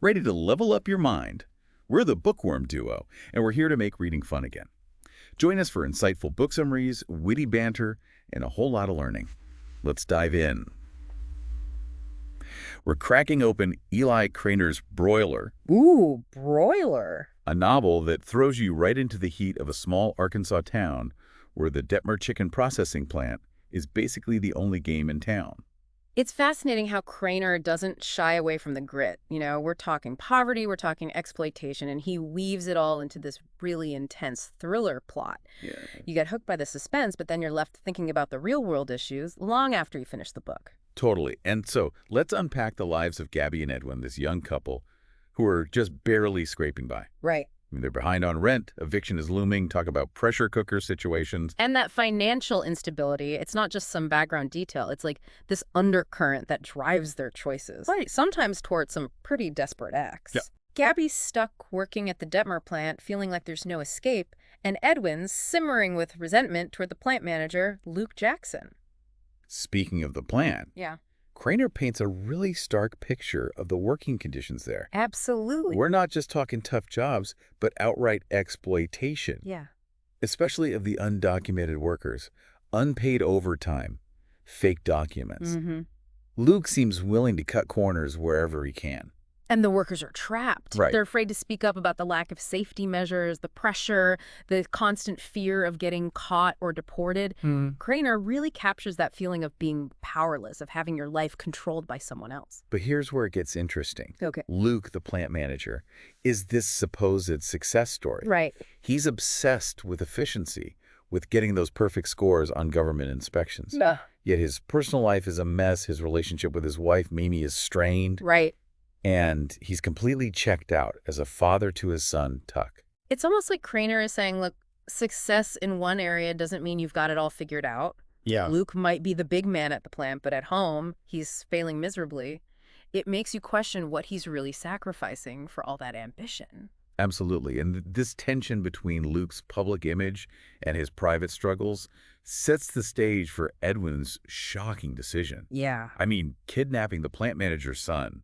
Ready to level up your mind? We're the Bookworm Duo, and we're here to make reading fun again. Join us for insightful book summaries, witty banter, and a whole lot of learning. Let's dive in. We're cracking open Eli Cranor's Broiler, Ooh, Broiler. a novel that throws you right into the heat of a small Arkansas town where the Detmer chicken processing plant is basically the only game in town. It's fascinating how Cranor doesn't shy away from the grit. You know, we're talking poverty, we're talking exploitation, and he weaves it all into this really intense thriller plot. Yeah. You get hooked by the suspense, but then you're left thinking about the real-world issues long after you finish the book. Totally. And so let's unpack the lives of Gabby and Edwin, this young couple who are just barely scraping by. Right. I mean, they're behind on rent, eviction is looming, talk about pressure cooker situations. And that financial instability, it's not just some background detail. It's like this undercurrent that drives their choices. Right. Sometimes towards some pretty desperate acts. Yeah. Gabby's stuck working at the Detmer plant, feeling like there's no escape, and Edwin's simmering with resentment toward the plant manager, Luke Jackson. Speaking of the plant, Yeah. Cranor paints a really stark picture of the working conditions there. Absolutely. We're not just talking tough jobs, but outright exploitation, Yeah. especially of the undocumented workers, unpaid overtime, fake documents. Mm-hmm. Luke seems willing to cut corners wherever he can. And the workers are trapped. Right. They're afraid to speak up about the lack of safety measures, the pressure, the constant fear of getting caught or deported. Cranor really captures that feeling of being powerless, of having your life controlled by someone else. But here's where it gets interesting. Okay. Luke, the plant manager, is this supposed success story. Right. He's obsessed with efficiency, with getting those perfect scores on government inspections. Yet his personal life is a mess. His relationship with his wife, Mimi, is strained. Right. And he's completely checked out as a father to his son, Tuck. It's almost like Cranor is saying, look, success in one area doesn't mean you've got it all figured out. Yeah. Luke might be the big man at the plant, but at home, he's failing miserably. It makes you question what he's really sacrificing for all that ambition. Absolutely. And this tension between Luke's public image and his private struggles sets the stage for Edwin's shocking decision. Yeah. I mean, kidnapping the plant manager's son,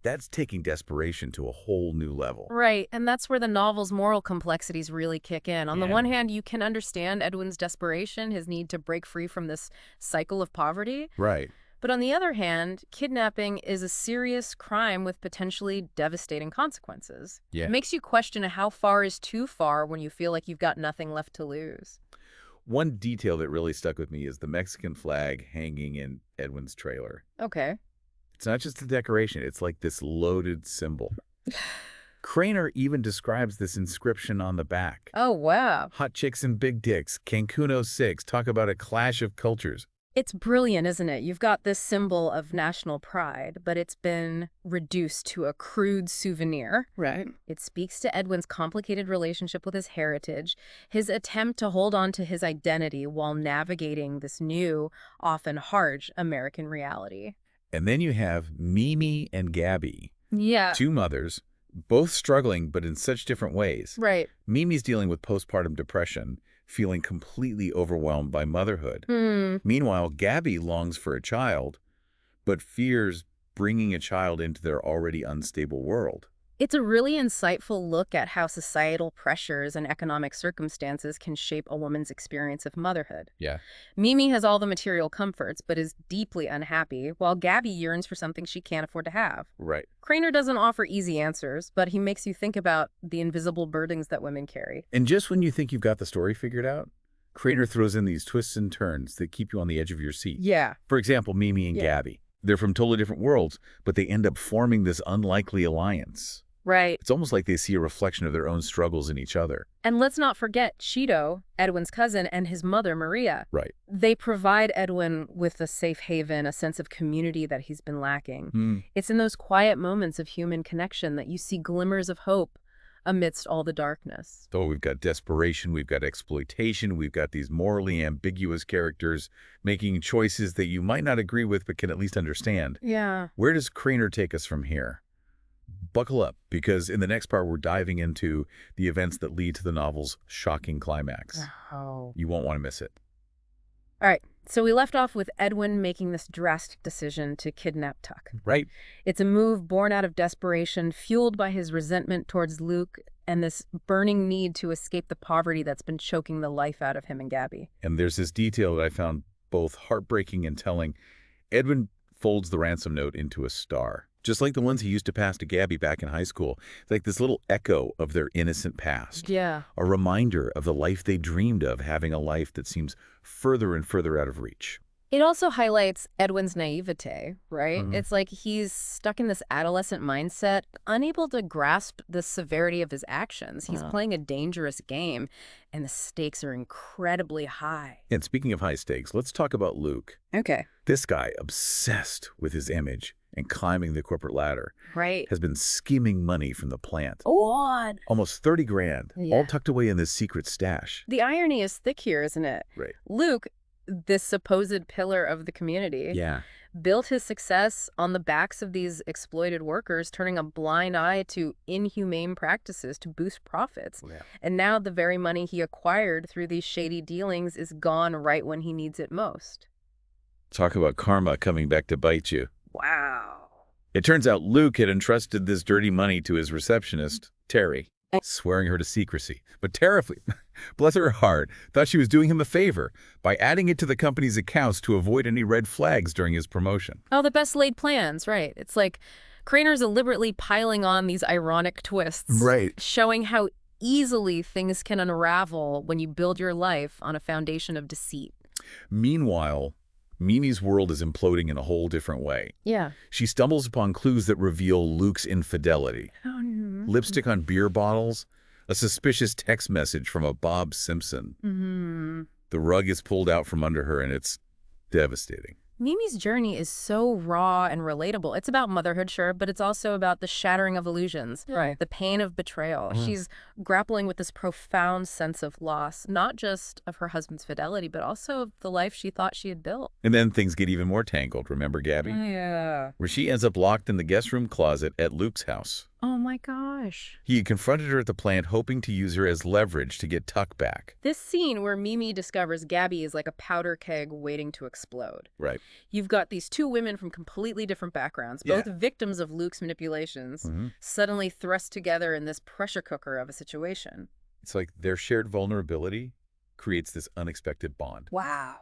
that's taking desperation to a whole new level. Right, and that's where the novel's moral complexities really kick in. On the Yeah. one hand, you can understand Edwin's desperation, his need to break free from this cycle of poverty. Right. But on the other hand, kidnapping is a serious crime with potentially devastating consequences. Yeah. It makes you question how far is too far when you feel like you've got nothing left to lose. One detail that really stuck with me is the Mexican flag hanging in Edwin's trailer. Okay. It's not just a decoration, it's like this loaded symbol. Cranor even describes this inscription on the back. Oh, wow. Hot chicks and big dicks, Cancun '06, talk about a clash of cultures. It's brilliant, isn't it? You've got this symbol of national pride, but it's been reduced to a crude souvenir. Right. It speaks to Edwin's complicated relationship with his heritage, his attempt to hold on to his identity while navigating this new, often harsh American reality. And then you have Mimi and Gabby, Yeah. two mothers, both struggling but in such different ways. Right. Mimi's dealing with postpartum depression, feeling completely overwhelmed by motherhood. Meanwhile, Gabby longs for a child, but fears bringing a child into their already unstable world. It's a really insightful look at how societal pressures and economic circumstances can shape a woman's experience of motherhood. Yeah. Mimi has all the material comforts, but is deeply unhappy, while Gabby yearns for something she can't afford to have. Right. Cranor doesn't offer easy answers, but he makes you think about the invisible burdens that women carry. And just when you think you've got the story figured out, Cranor throws in these twists and turns that keep you on the edge of your seat. Yeah. For example, Mimi and Gabby. They're from totally different worlds, but they end up forming this unlikely alliance. Right. It's almost like they see a reflection of their own struggles in each other. And let's not forget Cheeto, Edwin's cousin, and his mother, Maria. Right. They provide Edwin with a safe haven, a sense of community that he's been lacking. It's in those quiet moments of human connection that you see glimmers of hope amidst all the darkness. So we've got desperation, we've got exploitation, we've got these morally ambiguous characters making choices that you might not agree with but can at least understand. Yeah. Where does Cranor take us from here? Buckle up, because in the next part we're diving into the events that lead to the novel's shocking climax. Oh. You won't want to miss it. All right, So we left off with Edwin making this drastic decision to kidnap Tuck. Right. It's a move born out of desperation, fueled by his resentment towards Luke and this burning need to escape the poverty that's been choking the life out of him and Gabby. And there's this detail that I found both heartbreaking and telling. Edwin folds the ransom note into a star, just like the ones he used to pass to Gabby back in high school. It's like this little echo of their innocent past. Yeah. A reminder of the life they dreamed of, having a life that seems further and further out of reach. It also highlights Edwin's naivete, right? Mhm. It's like he's stuck in this adolescent mindset, unable to grasp the severity of his actions. He's playing a dangerous game, and the stakes are incredibly high. And speaking of high stakes, let's talk about Luke. Okay. This guy, obsessed with his image and climbing the corporate ladder, Right. has been skimming money from the plant. What? Almost 30 grand, Yeah. all tucked away in this secret stash. The irony is thick here, isn't it? Right. Luke, this supposed pillar of the community, Yeah. built his success on the backs of these exploited workers, turning a blind eye to inhumane practices to boost profits. Yeah. And now the very money he acquired through these shady dealings is gone right when he needs it most. Talk about karma coming back to bite you. Wow. It turns out Luke had entrusted this dirty money to his receptionist, Terry, swearing her to secrecy. But Tara, bless her heart, thought she was doing him a favor by adding it to the company's accounts to avoid any red flags during his promotion. Oh, the best laid plans, right. It's like Cranor's deliberately piling on these ironic twists. Right. Showing how easily things can unravel when you build your life on a foundation of deceit. Meanwhile, Mimi's world is imploding in a whole different way. Yeah. She stumbles upon clues that reveal Luke's infidelity. Oh, no. Lipstick on beer bottles, a suspicious text message from a Bob Simpson. Mm-hmm. The rug is pulled out from under her, and it's devastating. Mimi's journey is so raw and relatable. It's about motherhood, sure, but it's also about the shattering of illusions, Right. the pain of betrayal. She's grappling with this profound sense of loss, not just of her husband's fidelity, but also of the life she thought she had built. And then things get even more tangled, remember, Gabby? Yeah. Where she ends up locked in the guest room closet at Luke's house. Oh my gosh. He had confronted her at the plant, hoping to use her as leverage to get Tuck back. This scene where Mimi discovers Gabby is like a powder keg waiting to explode. Right. You've got these two women from completely different backgrounds, Yeah. both victims of Luke's manipulations, Mhm. suddenly thrust together in this pressure cooker of a situation. It's like their shared vulnerability creates this unexpected bond. Wow.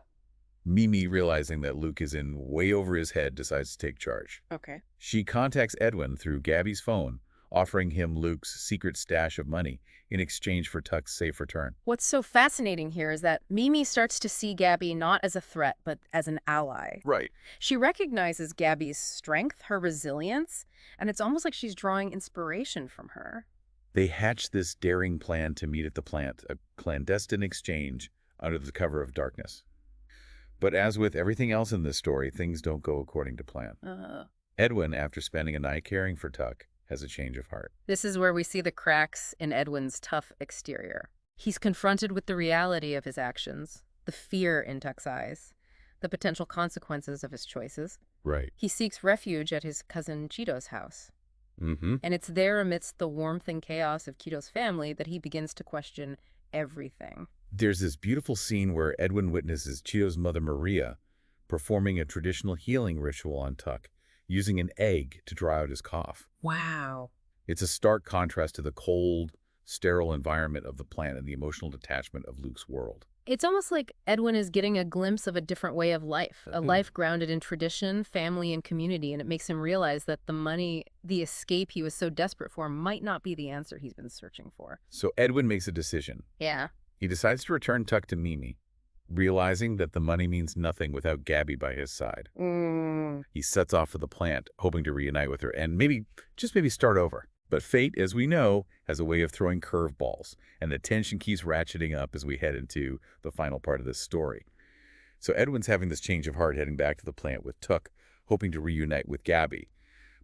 Mimi, realizing that Luke is in way over his head, decides to take charge. Okay. She contacts Edwin through Gabby's phone, offering him Luke's secret stash of money in exchange for Tuck's safe return. What's so fascinating here is that Mimi starts to see Gabby not as a threat, but as an ally. Right. She recognizes Gabby's strength, her resilience, and it's almost like she's drawing inspiration from her. They hatch this daring plan to meet at the plant, a clandestine exchange under the cover of darkness. But as with everything else in this story, things don't go according to plan. Edwin, after spending a night caring for Tuck, has a change of heart. This is where we see the cracks in Edwin's tough exterior. He's confronted with the reality of his actions, the fear in Tuck's eyes, the potential consequences of his choices. Right. He seeks refuge at his cousin Cheeto's house. Mm-hmm. And it's there amidst the warmth and chaos of Cheeto's family that he begins to question everything. There's this beautiful scene where Edwin witnesses Cheeto's mother, Maria, performing a traditional healing ritual on Tuck, using an egg to dry out his cough. Wow. It's a stark contrast to the cold, sterile environment of the plant and the emotional detachment of Luke's world. It's almost like Edwin is getting a glimpse of a different way of life, a life grounded in tradition, family, and community, and it makes him realize that the money, the escape he was so desperate for, might not be the answer he's been searching for. So Edwin makes a decision. Yeah. He decides to return Tuck to Mimi, realizing that the money means nothing without Gabby by his side. He sets off for the plant, hoping to reunite with her and maybe start over. But fate, as we know, has a way of throwing curveballs, and the tension keeps ratcheting up as we head into the final part of this story. So Edwin's having this change of heart heading back to the plant with Tuck, hoping to reunite with Gabby.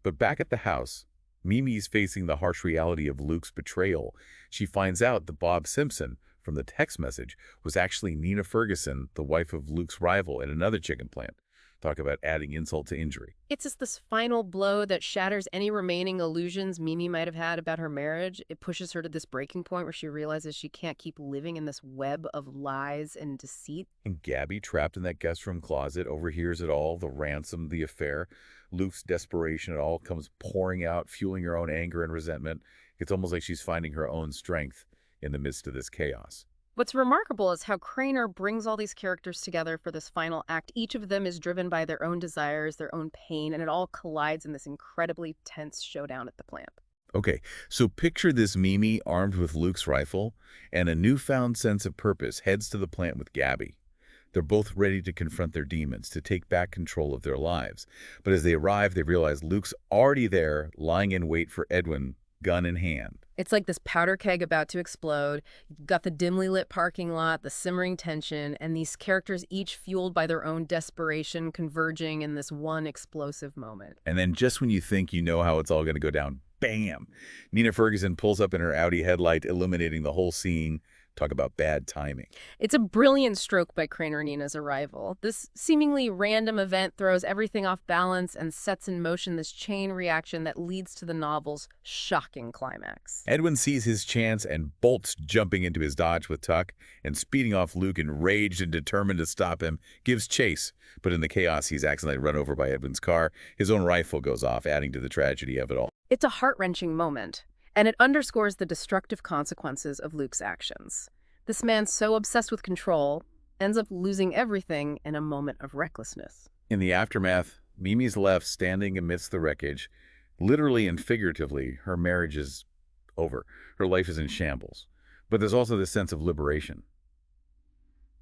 But back at the house, Mimi's facing the harsh reality of Luke's betrayal. She finds out that Bob Simpson, from the text message, was actually Nina Ferguson, the wife of Luke's rival at another chicken plant. Talk about adding insult to injury. It's just this final blow that shatters any remaining illusions Mimi might have had about her marriage. It pushes her to this breaking point where she realizes she can't keep living in this web of lies and deceit. And Gabby, trapped in that guest room closet, overhears it all, the ransom, the affair. Luke's desperation, it all comes pouring out, fueling her own anger and resentment. It's almost like she's finding her own strength in the midst of this chaos. What's remarkable is how Cranor brings all these characters together for this final act. Each of them is driven by their own desires, their own pain, and it all collides in this incredibly tense showdown at the plant. Okay, so picture this Mimi armed with Luke's rifle and a newfound sense of purpose heads to the plant with Gabby. They're both ready to confront their demons, to take back control of their lives. But as they arrive, they realize Luke's already there, lying in wait for Edwin, gun in hand. It's like this powder keg about to explode. You've got the dimly lit parking lot, the simmering tension, and these characters each fueled by their own desperation converging in this one explosive moment. And then just when you think you know how it's all going to go down, bam! Nina Ferguson pulls up in her Audi headlight, illuminating the whole scene. Talk about bad timing. It's a brilliant stroke by Cranor Nina's arrival. This seemingly random event throws everything off balance and sets in motion this chain reaction that leads to the novel's shocking climax. Edwin sees his chance and bolts, jumping into his Dodge with Tuck and speeding off Luke, enraged and determined to stop him, gives chase. But in the chaos, he's accidentally run over by Edwin's car. His own rifle goes off, adding to the tragedy of it all. It's a heart-wrenching moment, and it underscores the destructive consequences of Luke's actions. This man, so obsessed with control, ends up losing everything in a moment of recklessness. In the aftermath, Mimi's left standing amidst the wreckage. Literally and figuratively, her marriage is over. Her life is in shambles. But there's also this sense of liberation.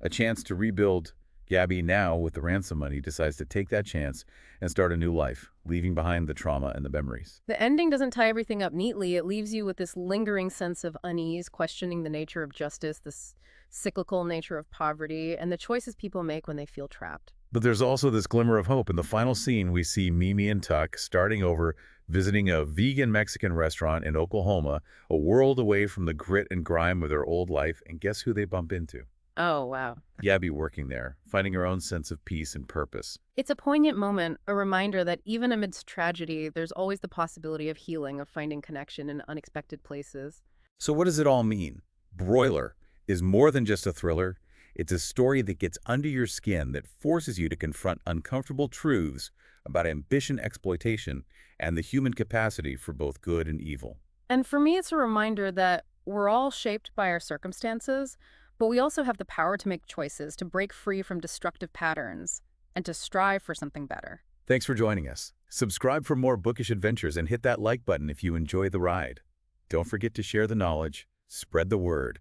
A chance to rebuild. Gabby, now with the ransom money, decides to take that chance and start a new life, leaving behind the trauma and the memories. The ending doesn't tie everything up neatly. It leaves you with this lingering sense of unease, questioning the nature of justice, this cyclical nature of poverty, and the choices people make when they feel trapped. But there's also this glimmer of hope. In the final scene, we see Mimi and Tuck starting over, visiting a vegan Mexican restaurant in Oklahoma, a world away from the grit and grime of their old life, and guess who they bump into? Oh, wow. Gabby working there, finding her own sense of peace and purpose. It's a poignant moment, a reminder that even amidst tragedy, there's always the possibility of healing, of finding connection in unexpected places. So what does it all mean? Broiler is more than just a thriller. It's a story that gets under your skin, that forces you to confront uncomfortable truths about ambition, exploitation, and the human capacity for both good and evil. And for me, it's a reminder that we're all shaped by our circumstances, but we also have the power to make choices, to break free from destructive patterns, and to strive for something better. Thanks for joining us. Subscribe for more bookish adventures and hit that like button if you enjoy the ride. Don't forget to share the knowledge, spread the word,